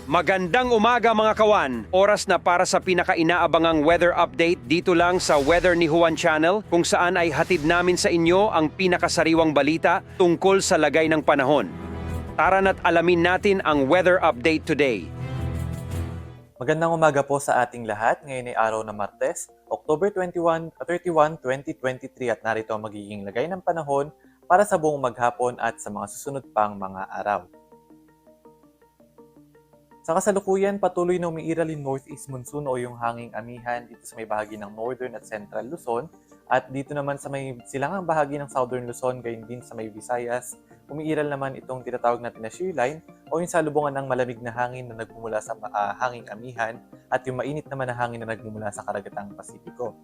Magandang umaga mga kawan! Oras na para sa pinaka-inaabangang weather update dito lang sa Weather ni Juan Channel kung saan ay hatid namin sa inyo ang pinakasariwang balita tungkol sa lagay ng panahon. Tara na't alamin natin ang weather update today. Magandang umaga po sa ating lahat. Ngayon ay araw ng Martes, October 31, 2023 at narito ang magiging lagay ng panahon para sa buong maghapon at sa mga susunod pang mga araw. Sa kasalukuyan, patuloy na umiiral yung northeast monsoon o yung hanging amihan dito sa may bahagi ng northern at central Luzon at dito naman sa may silangang bahagi ng southern Luzon, gayon din sa may Visayas, umiiral naman itong tinatawag natin na shear line o yung salubungan ng malamig na hangin na nagmumula sa hanging amihan at yung mainit naman na hangin na nagmumula sa karagatang Pasipiko.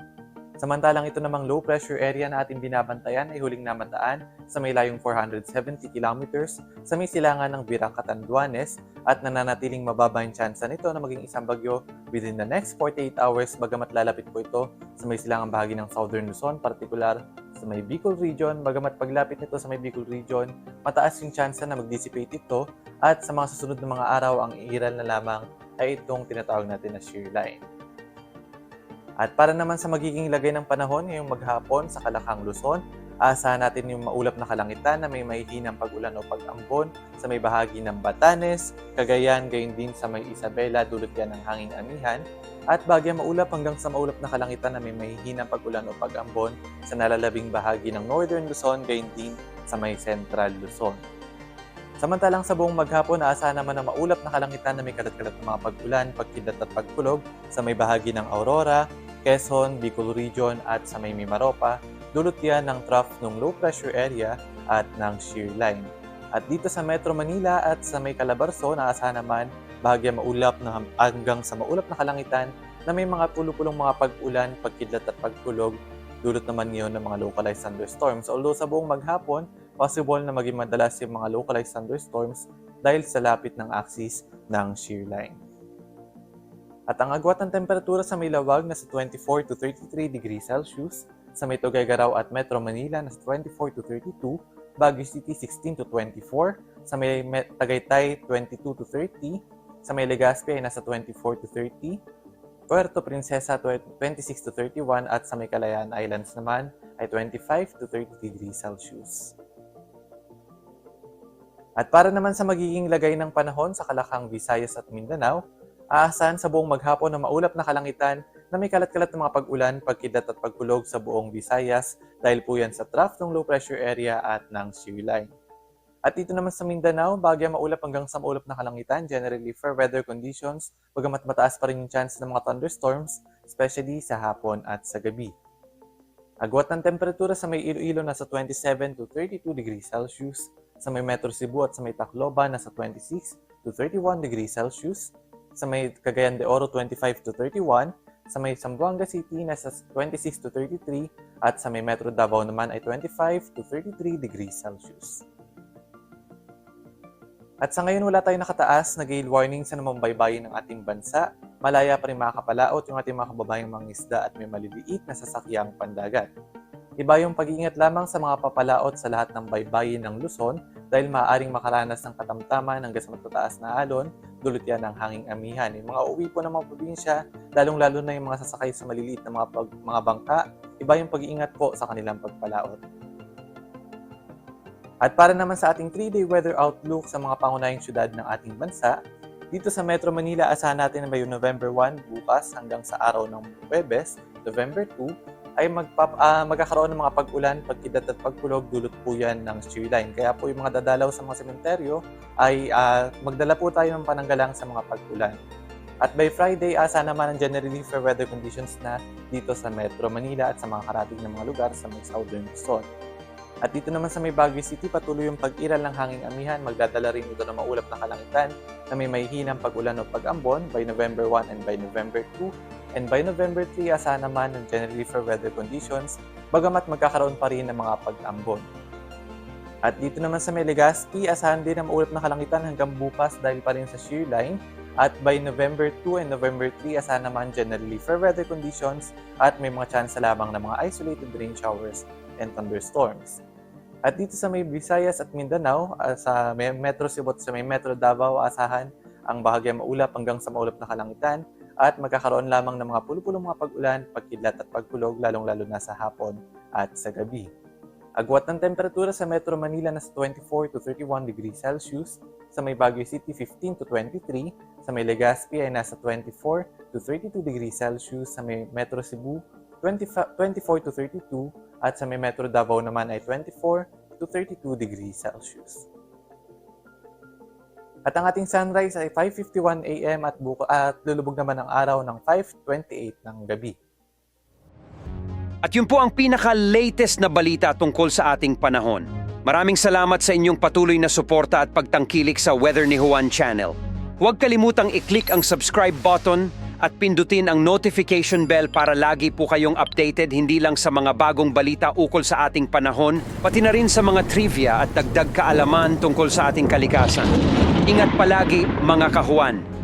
Samantalang ito namang low pressure area na ating binabantayan ay huling namataan sa may layong 470 kilometers sa may silangan ng Birang Catanduanes at nananatiling mababa yung tsansa nito na maging isang bagyo within the next 48 hours bagamat lalapit po ito sa may silangang bahagi ng Southern Luzon, partikular sa may Bicol region. Bagamat paglapit nito sa may Bicol region, mataas yung tsansa na mag-dissipate ito at sa mga susunod na mga araw ang iiral na lamang ay itong tinatawag natin na shear line. At para naman sa magiging lagay ng panahon ngayong maghapon sa Kalakang Luzon, asahan natin yung maulap na kalangitan na may mahihinang pag-ulan o pag-ambon sa may bahagi ng Batanes, Cagayan, gayon din sa may Isabela, dulot yan ng hanging amihan, at bagya maulap hanggang sa maulap na kalangitan na may mahihinang pag-ulan o pag-ambon sa nalalabing bahagi ng Northern Luzon, gayon din sa may Central Luzon. Samantalang sa buong maghapon, aasahan naman na maulap na kalangitan na may kalat-kalat na mga pag-ulan, pagkidat at pagkulog sa may bahagi ng Aurora, Quezon, Bicol Region at sa may Mimaropa, dulot yan ng trough ng low pressure area at ng shear line. At dito sa Metro Manila at sa may Calabarzon, naasahan naman bahagya maulap na hanggang sa maulap na kalangitan na may mga pulupulong mga pag-ulan, pagkidlat at pagkulog, dulot naman ngayon ng mga localized thunderstorms. Although sa buong maghapon, possible na maging madalas yung mga localized thunderstorms dahil sa lapit ng axis ng shear line. At ang agwat ng temperatura sa may Lawag na sa 24 to 33 degrees Celsius, sa may Tuguegarao at Metro Manila na sa 24 to 32, Baguio City 16 to 24, sa may Tagaytay 22 to 30, sa may Legazpi ay nasa 24 to 30, Puerto Princesa 26 to 31 at sa may Calayan Islands naman ay 25 to 30 degrees Celsius. At para naman sa magiging lagay ng panahon sa Kalakang, Visayas at Mindanao, aasahan sa buong maghapon na maulap na kalangitan na may kalat-kalat na mga pag-ulan, pagkidat at pagkulog sa buong Visayas dahil po yan sa trough ng low pressure area at ng shear line. At dito naman sa Mindanao, bagya maulap hanggang sa maulap na kalangitan, generally fair weather conditions, bagamat mataas pa rin yung chance ng mga thunderstorms, especially sa hapon at sa gabi. Agwat ng temperatura sa may Iloilo nasa 27 to 32 degrees Celsius, sa may Metro Cebu at sa may Tacloban nasa 26 to 31 degrees Celsius, sa may Cagayan de Oro 25 to 31, sa may Zamboanga City nasa 26 to 33, at sa may Metro Davao naman ay 25 to 33 degrees Celsius. At sa ngayon wala tayong nakataas na gale warning sa namambaybayin ng ating bansa. Malaya pa rin makakapalaot yung ating mga kababayang mga isda at may maliliit na sasakyang pandagat. Iba yung pag-iingat lamang sa mga papalaot sa lahat ng baybayin ng Luzon dahil maaaring makaranas ng katamtaman hanggang sa matataas na alon, dulot yan ng hanging amihan. Yung mga uwi po ng mga probinsya, lalong-lalo na yung mga sasakay sa maliliit na mga bangka, iba yung pag-iingat po sa kanilang pagpalaot. At para naman sa ating 3-day weather outlook sa mga pangunahing syudad ng ating bansa, dito sa Metro Manila, asahan natin na yung November 1 bukas hanggang sa araw ng Huwebes, November 2, ay magkakaroon ng mga pag-ulan, pagkidat at pagkulog, dulot po yan ng shear line. Kaya po yung mga dadalaw sa mga sementeryo ay magdala po tayo ng pananggalang sa mga pag-ulan. At by Friday, asa naman ang generally fair weather conditions na dito sa Metro Manila at sa mga karating ng mga lugar sa may Southern Luzon. At dito naman sa may Baguio City, patuloy yung pag-iral ng hanging amihan, magdadala rin ito ng maulap na kalangitan na may mahihinang pag-ulan o pag-ambon by November 1 and by November 2. And by November 3, asahan naman ng generally fair weather conditions, bagamat magkakaroon pa rin ng mga pag-ambon. At dito naman sa may Legazpi, asahan din ang maulap na kalangitan hanggang bukas dahil pa rin sa shear line. At by November 2 and November 3, asahan naman generally fair weather conditions at may mga chance lamang ng mga isolated rain showers and thunderstorms. At dito sa may Visayas at Mindanao, sa may Metro Cebu at sa may Metro Davao, asahan ang bahagyang maulap hanggang sa maulap na kalangitan at magkakaroon lamang ng mga pulupulong mga pag-ulan, pagkidlat at pagkulog lalong-lalo na sa hapon at sa gabi. Agwat ng temperatura sa Metro Manila na sa 24 to 31 degrees Celsius, sa may Baguio City 15 to 23, sa may Legazpi ay nasa 24 to 32 degrees Celsius, sa may Metro Cebu 24 to 32 at sa may Metro Davao naman ay 24 to 32 degrees Celsius. At ang ating sunrise ay 5:51 AM at lulubog naman ang araw ng 5:28 ng gabi. At yun po ang pinaka-latest na balita tungkol sa ating panahon. Maraming salamat sa inyong patuloy na suporta at pagtangkilik sa Weather ni Juan Channel. Huwag kalimutang i-click ang subscribe button at pindutin ang notification bell para lagi po kayong updated hindi lang sa mga bagong balita ukol sa ating panahon, pati na rin sa mga trivia at dagdag kaalaman tungkol sa ating kalikasan. Ingat palagi mga kahuan!